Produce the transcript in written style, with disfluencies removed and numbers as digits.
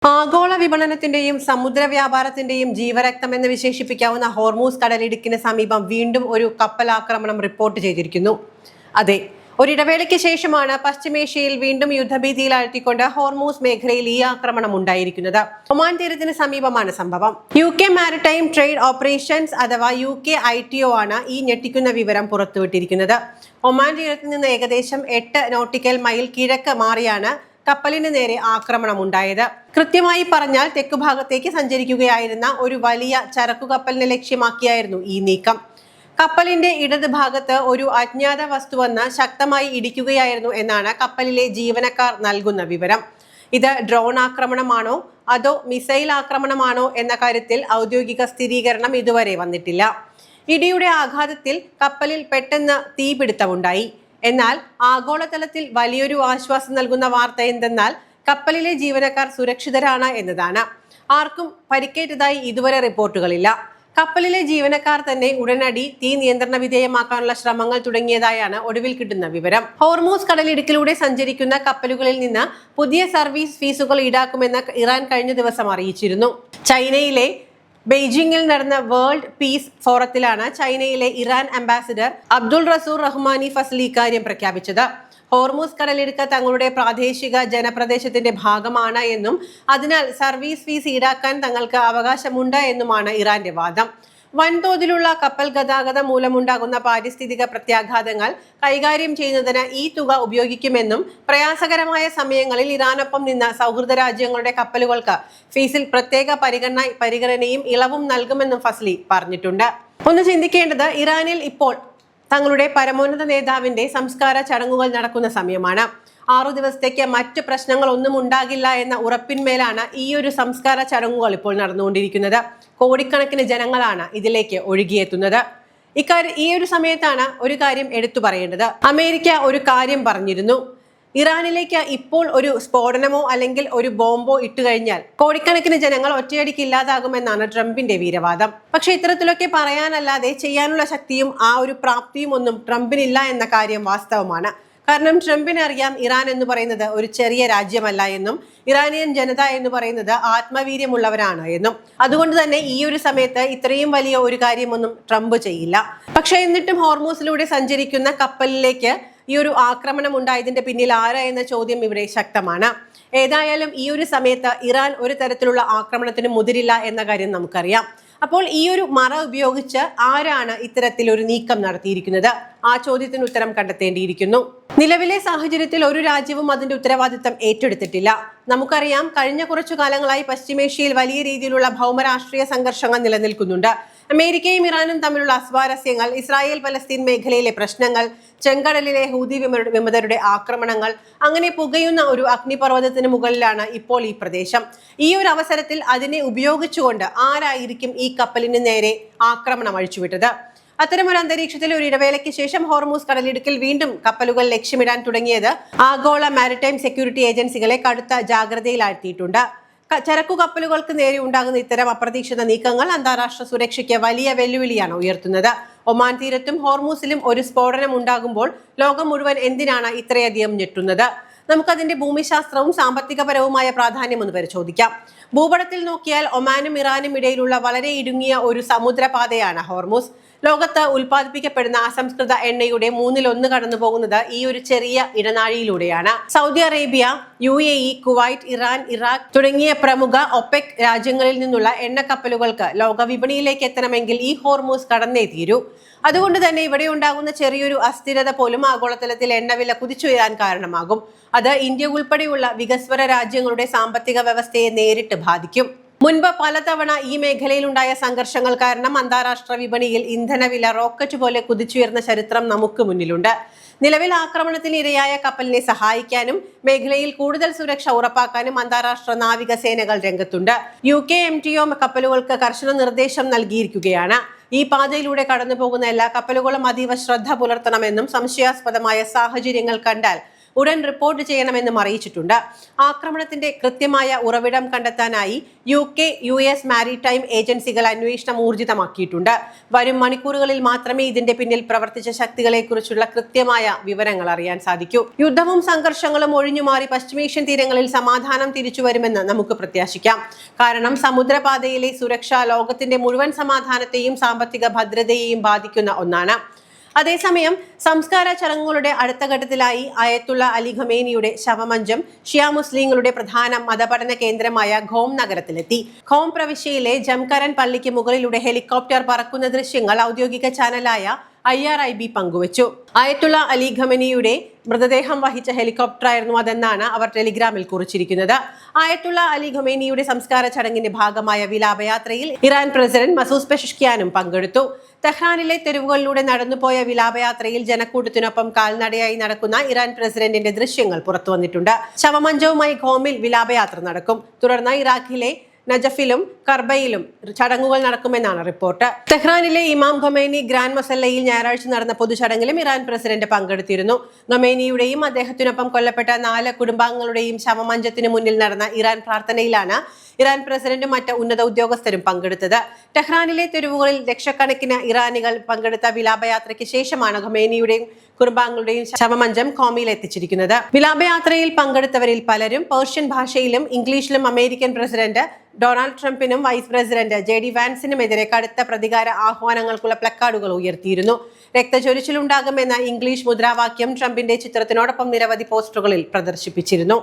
ആഗോള വിപണനത്തിന്റെയും സമുദ്ര വ്യാപാരത്തിന്റെയും ജീവരക്തം എന്ന് വിശേഷിപ്പിക്കാവുന്ന ഹോർമൂസ് കടലിടുക്കിന് സമീപം വീണ്ടും ഒരു കപ്പലാക്രമണം റിപ്പോർട്ട് ചെയ്തിരിക്കുന്നു. അതെ, ഒരിടവേളയ്ക്ക് ശേഷമാണ് പശ്ചിമേഷ്യയിൽ വീണ്ടും യുദ്ധഭീതിയിൽ ആഴ്ത്തിക്കൊണ്ട് ഹോർമൂസ് മേഖലയിൽ ഈ ആക്രമണം ഉണ്ടായിരിക്കുന്നത്. ഒമാൻ തീരത്തിന് സമീപമാണ് സംഭവം. UK മാരിടൈം ട്രേഡ് ഓപ്പറേഷൻസ് അഥവാ UK ITO ആണ് ഈ ഞെട്ടിക്കുന്ന വിവരം പുറത്തുവിട്ടിരിക്കുന്നത്. ഒമാൻ തീരത്ത് നിന്ന് ഏകദേശം 8 നോട്ടിക്കൽ മൈൽ കിഴക്ക് മാറിയാണ് കപ്പലിന് നേരെ ആക്രമണം ഉണ്ടായത്. കൃത്യമായി പറഞ്ഞാൽ തെക്കുഭാഗത്തേക്ക് സഞ്ചരിക്കുകയായിരുന്ന ഒരു വലിയ ചരക്കു കപ്പലിനെ ലക്ഷ്യമാക്കിയായിരുന്നു ഈ നീക്കം. കപ്പലിന്റെ ഇടത് ഭാഗത്ത് ഒരു അജ്ഞാത വസ്തുവന്ന് ശക്തമായി ഇടിക്കുകയായിരുന്നു എന്നാണ് കപ്പലിലെ ജീവനക്കാർ നൽകുന്ന വിവരം. ഇത് ഡ്രോൺ ആക്രമണമാണോ അതോ മിസൈൽ ആക്രമണമാണോ എന്ന കാര്യത്തിൽ ഔദ്യോഗിക സ്ഥിരീകരണം ഇതുവരെ വന്നിട്ടില്ല. ഇടിയുടെ ആഘാതത്തിൽ കപ്പലിൽ പെട്ടെന്ന് തീപിടുത്തമുണ്ടായി. എന്നാൽ ആഗോളതലത്തിൽ വലിയൊരു ആശ്വാസം നൽകുന്ന വാർത്ത എന്തെന്നാൽ കപ്പലിലെ ജീവനക്കാർ സുരക്ഷിതരാണ് എന്നതാണ്. ആർക്കും പരിക്കേറ്റതായി ഇതുവരെ റിപ്പോർട്ടുകളില്ല. കപ്പലിലെ ജീവനക്കാർ തന്നെ ഉടനടി തീ നിയന്ത്രണ വിധേയമാക്കാനുള്ള ശ്രമങ്ങൾ തുടങ്ങിയതായാണ് ഒടുവിൽ കിട്ടുന്ന വിവരം. ഹോർമൂസ് കടലിടുക്കിലൂടെ സഞ്ചരിക്കുന്ന കപ്പലുകളിൽ നിന്ന് പുതിയ സർവീസ് ഫീസുകൾ ഈടാക്കുമെന്ന് ഇറാൻ കഴിഞ്ഞ ദിവസം അറിയിച്ചിരുന്നു. ചൈനയിലെ ബെയ്ജിംഗിൽ നടന്ന വേൾഡ് പീസ് ഫോറത്തിലാണ് ചൈനയിലെ ഇറാൻ അംബാസിഡർ അബ്ദുൾ റസൂർ റഹ്മാനി ഫസ്ലി ഇക്കാര്യം പ്രഖ്യാപിച്ചത്. ഹോർമൂസ് കടലിടുക്ക് തങ്ങളുടെ പ്രാദേശിക ജനപ്രദേശത്തിന്റെ ഭാഗമാണ് എന്നും അതിനാൽ സർവീസ് ഫീസ് ഈടാക്കാൻ തങ്ങൾക്ക് അവകാശമുണ്ട് എന്നുമാണ് ഇറാന്റെ വാദം. വൻതോതിലുള്ള കപ്പൽ ഗതാഗതം മൂലമുണ്ടാകുന്ന പാരിസ്ഥിതിക പ്രത്യാഘാതങ്ങൾ കൈകാര്യം ചെയ്യുന്നതിന് ഈ തുക ഉപയോഗിക്കുമെന്നും പ്രയാസകരമായ സമയങ്ങളിൽ ഇറാനൊപ്പം നിന്ന സൗഹൃദ രാജ്യങ്ങളുടെ കപ്പലുകൾക്ക് ഫീസിൽ പ്രത്യേക പരിഗണനയും ഇളവും നൽകുമെന്നും ഫസ്ലി പറഞ്ഞിട്ടുണ്ട്. ഒന്ന് ചിന്തിക്കേണ്ടത്, ഇറാനിൽ ഇപ്പോൾ തങ്ങളുടെ പരമോന്നത നേതാവിന്റെ സംസ്കാര ചടങ്ങുകൾ നടക്കുന്ന സമയമാണ്. 6 ദിവസത്തേക്ക് മറ്റ് പ്രശ്നങ്ങൾ ഒന്നും ഉണ്ടാകില്ല എന്ന ഉറപ്പിന്മേലാണ് ഈ ഒരു സംസ്കാര ചടങ്ങുകൾ ഇപ്പോൾ നടന്നുകൊണ്ടിരിക്കുന്നത്. കോടിക്കണക്കിന് ജനങ്ങളാണ് ഇതിലേക്ക് ഒഴുകിയെത്തുന്നത്. ഈ ഒരു സമയത്താണ് ഒരു കാര്യം എടുത്തു പറയേണ്ടത്. അമേരിക്ക ഒരു കാര്യം പറഞ്ഞിരുന്നു. ഇറാനിലേക്ക് ഇപ്പോൾ ഒരു സ്ഫോടനമോ അല്ലെങ്കിൽ ഒരു ബോംബോ ഇട്ടുകഴിഞ്ഞാൽ കോടിക്കണക്കിന് ജനങ്ങൾ ഒറ്റയടിക്ക് ഇല്ലാതാകുമെന്നാണ് ട്രംപിന്റെ വീരവാദം. പക്ഷെ ഇത്തരത്തിലൊക്കെ പറയാനല്ലാതെ ചെയ്യാനുള്ള ശക്തിയും ആ ഒരു പ്രാപ്തിയും ഒന്നും ട്രംപിനില്ല എന്ന കാര്യം വാസ്തവമാണ്. കാരണം ട്രംപിന് അറിയാം ഇറാൻ എന്ന് പറയുന്നത് ഒരു ചെറിയ രാജ്യമല്ല എന്നും ഇറാനിയൻ ജനത എന്ന് പറയുന്നത് ആത്മവീര്യമുള്ളവരാണ് എന്നും. അതുകൊണ്ട് തന്നെ ഈ ഒരു സമയത്ത് ഇത്രയും വലിയ ഒരു കാര്യമൊന്നും ട്രംപ് ചെയ്യില്ല. പക്ഷെ എന്നിട്ടും ഹോർമൂസിലൂടെ സഞ്ചരിക്കുന്ന കപ്പലിലേക്ക് ഈ ഒരു ആക്രമണം ഉണ്ടായതിന്റെ പിന്നിൽ ആരാ എന്ന ചോദ്യം ഇവിടെ ശക്തമാണ്. ഏതായാലും ഈ ഒരു സമയത്ത് ഇറാൻ ഒരു തരത്തിലുള്ള ആക്രമണത്തിന് മുതിരില്ല എന്ന കാര്യം നമുക്കറിയാം. അപ്പോൾ ഈ ഒരു മറ ഉപയോഗിച്ച് ആരാണ് ഇത്തരത്തിലൊരു നീക്കം നടത്തിയിരിക്കുന്നത്? ആ ചോദ്യത്തിന് ഉത്തരം കണ്ടെത്തേണ്ടിയിരിക്കുന്നു. നിലവിലെ സാഹചര്യത്തിൽ ഒരു രാജ്യവും അതിന്റെ ഉത്തരവാദിത്തം ഏറ്റെടുത്തിട്ടില്ല. നമുക്കറിയാം, കഴിഞ്ഞ കുറച്ചു കാലങ്ങളായി പശ്ചിമേഷ്യയിൽ വലിയ രീതിയിലുള്ള ഭൗമരാഷ്ട്രീയ സംഘർഷങ്ങൾ നിലനിൽക്കുന്നുണ്ട്. അമേരിക്കയും ഇറാനും തമ്മിലുള്ള അസ്വാരസ്യങ്ങൾ, ഇസ്രായേൽ പലസ്തീൻ മേഖലയിലെ പ്രശ്നങ്ങൾ, ചെങ്കടലിലെ ഹൂതി വിമതരുടെ ആക്രമണങ്ങൾ, അങ്ങനെ പുകയുന്ന ഒരു അഗ്നിപർവ്വതത്തിന് മുകളിലാണ് ഇപ്പോൾ ഈ പ്രദേശം. ഈ ഒരു അവസരത്തിൽ അതിനെ ഉപയോഗിച്ചുകൊണ്ട് ആരായിരിക്കും ഈ കപ്പലിന് നേരെ ആക്രമണം അഴിച്ചുവിട്ടത്? അത്തരമൊരു അന്തരീക്ഷത്തിൽ ഒരു ഇടവേളയ്ക്ക് ശേഷം ഹോർമൂസ് കടലിടുക്കിൽ വീണ്ടും കപ്പലുകൾ ലക്ഷ്യമിടാൻ തുടങ്ങിയത് ആഗോള മാരിടൈം സെക്യൂരിറ്റി ഏജൻസികളെ കടുത്ത ജാഗ്രതയിലാഴ്ത്തിയിട്ടുണ്ട്. ചരക്കു കപ്പലുകൾക്ക് നേരെ ഉണ്ടാകുന്ന ഇത്തരം അപ്രതീക്ഷിത നീക്കങ്ങൾ അന്താരാഷ്ട്ര സുരക്ഷയ്ക്ക് വലിയ വെല്ലുവിളിയാണ് ഉയർത്തുന്നത്. ഒമാൻ തീരത്തും ഹോർമൂസിലും ഒരു സ്ഫോടനം ഉണ്ടാകുമ്പോൾ ലോകം മുഴുവൻ എന്തിനാണ് ഇത്രയധികം ഞെട്ടുന്നത്? നമുക്കതിന്റെ ഭൂമിശാസ്ത്രവും സാമ്പത്തികപരവുമായ പ്രാധാന്യം ഒന്ന് പരിശോധിക്കാം. ഭൂപടത്തിൽ നോക്കിയാൽ ഒമാനും ഇറാനും ഇടയിലുള്ള വളരെ ഇടുങ്ങിയ ഒരു സമുദ്രപാതയാണ് ഹോർമൂസ്. ലോകത്ത് ഉൽപ്പാദിപ്പിക്കപ്പെടുന്ന അസംസ്കൃത എണ്ണയുടെ 1/3 കടന്നു പോകുന്നത് ഈ ഒരു ചെറിയ ഇടനാഴിയിലൂടെയാണ്. Saudi Arabia, UAE, Kuwait, Iran, Iraq തുടങ്ങിയ പ്രമുഖ ഒപെക് രാജ്യങ്ങളിൽ നിന്നുള്ള എണ്ണക്കപ്പലുകൾക്ക് ലോക വിപണിയിലേക്ക് എത്തണമെങ്കിൽ ഈ ഹോർമൂസ് കടന്നേ തീരൂ. അതുകൊണ്ട് തന്നെ ഇവിടെ ഉണ്ടാകുന്ന ചെറിയൊരു അസ്ഥിരത പോലും ആഗോളതലത്തിൽ എണ്ണവില കുതിച്ചുയരാൻ കാരണമാകും. അത് ഇന്ത്യ ഉൾപ്പെടെയുള്ള വികസ്വര രാജ്യങ്ങളുടെ സാമ്പത്തിക വ്യവസ്ഥയെ നേരിട്ട് ബാധിക്കും. മുൻപ് പലതവണ ഈ മേഖലയിലുണ്ടായ സംഘർഷങ്ങൾ കാരണം അന്താരാഷ്ട്ര വിപണിയിൽ ഇന്ധനവില റോക്കറ്റ് പോലെ കുതിച്ചുയർന്ന ചരിത്രം നമുക്ക് മുന്നിലുണ്ട്. നിലവിൽ ആക്രമണത്തിന് ഇരയായ കപ്പലിനെ സഹായിക്കാനും മേഖലയിൽ കൂടുതൽ സുരക്ഷ ഉറപ്പാക്കാനും അന്താരാഷ്ട്ര നാവികസേനകൾ രംഗത്തുണ്ട്. UK MTO കപ്പലുകൾക്ക് കർശന നിർദ്ദേശം നൽകിയിരിക്കുകയാണ്. ഈ പാതയിലൂടെ കടന്നു പോകുന്ന എല്ലാ കപ്പലുകളും അതീവ ശ്രദ്ധ പുലർത്തണമെന്നും സംശയാസ്പദമായ സാഹചര്യങ്ങൾ കണ്ടാൽ ഉടൻ റിപ്പോർട്ട് ചെയ്യണമെന്നും അറിയിച്ചിട്ടുണ്ട്. ആക്രമണത്തിന്റെ കൃത്യമായ ഉറവിടം കണ്ടെത്താനായി UK, US മാരിടൈം ഏജൻസികൾ അന്വേഷണം ഊർജിതമാക്കിയിട്ടുണ്ട്. വരും മണിക്കൂറുകളിൽ മാത്രമേ ഇതിന്റെ പിന്നിൽ പ്രവർത്തിച്ച ശക്തികളെക്കുറിച്ചുള്ള കൃത്യമായ വിവരങ്ങൾ അറിയാൻ സാധിക്കൂ. യുദ്ധവും സംഘർഷങ്ങളും ഒഴിഞ്ഞുമാറി പശ്ചിമേഷ്യൻ തീരങ്ങളിൽ സമാധാനം തിരിച്ചുവരുമെന്ന് നമുക്ക് പ്രത്യാശിക്കാം. കാരണം സമുദ്രപാതയിലെ സുരക്ഷ ലോകത്തിന്റെ മുഴുവൻ സമാധാനത്തെയും സാമ്പത്തിക ഭദ്രതയെയും ബാധിക്കുന്ന ഒന്നാണ്. അതേസമയം സംസ്കാര ചടങ്ങുകളുടെ അടുത്ത ഘട്ടത്തിലായി അയത്തുള്ള അലി ഖമേനിയുടെ ശവമഞ്ചം ഷിയ മുസ്ലിങ്ങളുടെ പ്രധാന മതപഠന കേന്ദ്രമായ ഖോം നഗരത്തിലെത്തി. ഖോം പ്രവിശ്യയിലെ ജംകരൻ പള്ളിക്ക് മുകളിലൂടെ ഹെലികോപ്റ്റർ പറക്കുന്ന ദൃശ്യങ്ങൾ ഔദ്യോഗിക ചാനലായ IRIB പങ്കുവച്ചു. അയത്തുള്ള അലി ഖമേനിയുടെ മൃതദേഹം വഹിച്ച ഹെലികോപ്റ്ററായിരുന്നു അതെന്നാണ് അവർ ടെലിഗ്രാമിൽ കുറിച്ചിരിക്കുന്നത്. അയത്തുള്ള അലി ഖമേനിയുടെ സംസ്കാര ചടങ്ങിന്റെ ഭാഗമായ വിലാപയാത്രയിൽ ഇറാൻ പ്രസിഡന്റ് മസൂദ് പെഷഷ്കിയാനും പങ്കെടുത്തു. തെഹ്റാനിലെ തെരുവുകളിലൂടെ നടന്നുപോയ വിലാപയാത്രയിൽ ജനക്കൂട്ടത്തിനൊപ്പം കാൽനടയായി നടക്കുന്ന ഇറാൻ പ്രസിഡന്റിന്റെ ദൃശ്യങ്ങൾ പുറത്തുവന്നിട്ടുണ്ട്. ശവമഞ്ചവുമായി ഖോമിൽ വിലാപയാത്ര നടക്കും. തുടർന്ന് ഇറാഖിലെ നജഫിലും കർബയിലും ചടങ്ങുകൾ നടക്കുമെന്നാണ് റിപ്പോർട്ട്. തെഹ്റാനിലെ ഇമാം ഖൊമൈനി ഗ്രാൻഡ് മൊസല്ലയിൽ ഞായറാഴ്ച നടന്ന പൊതുചടങ്ങിലും ഇറാൻ പ്രസിഡന്റ് പങ്കെടുത്തിരുന്നു. ഖൊമൈനിയുടെയും അദ്ദേഹത്തിനൊപ്പം കൊല്ലപ്പെട്ട 4 കുടുംബാംഗങ്ങളുടെയും ശവമഞ്ചത്തിന് മുന്നിൽ നടന്ന ഇറാൻ പ്രാർത്ഥനയിലാണ് ഇറാൻ പ്രസിഡന്റും മറ്റ് ഉന്നത ഉദ്യോഗസ്ഥരും പങ്കെടുത്തത്. ടെഹ്റാനിലെ തെരുവുകളിൽ ലക്ഷക്കണക്കിന് ഇറാനികൾ പങ്കെടുത്ത വിലാപയാത്രയ്ക്ക് ശേഷമാണ് ഖൊമൈനിയുടെയും കുടുംബാംഗങ്ങളുടെയും ശവമഞ്ചം ഖോമിയിൽ എത്തിച്ചിരിക്കുന്നത്. വിലാപയാത്രയിൽ പങ്കെടുത്തവരിൽ പലരും പേർഷ്യൻ ഭാഷയിലും ഇംഗ്ലീഷിലും അമേരിക്കൻ പ്രസിഡന്റ് ഡൊണാൾഡ് ട്രംപിനും വൈസ് പ്രസിഡന്റ് JD വാൻസിനുമെതിരെ കടുത്ത പ്രതികാര ആഹ്വാനങ്ങൾക്കുള്ള പ്ലക്കാർഡുകൾ ഉയർത്തിയിരുന്നു. രക്തചൊരിച്ചിലുണ്ടാകുമെന്ന ഇംഗ്ലീഷ് മുദ്രാവാക്യം ട്രംപിന്റെ ചിത്രത്തിനോടൊപ്പം നിരവധി പോസ്റ്ററുകളിൽ പ്രദർശിപ്പിച്ചിരുന്നു.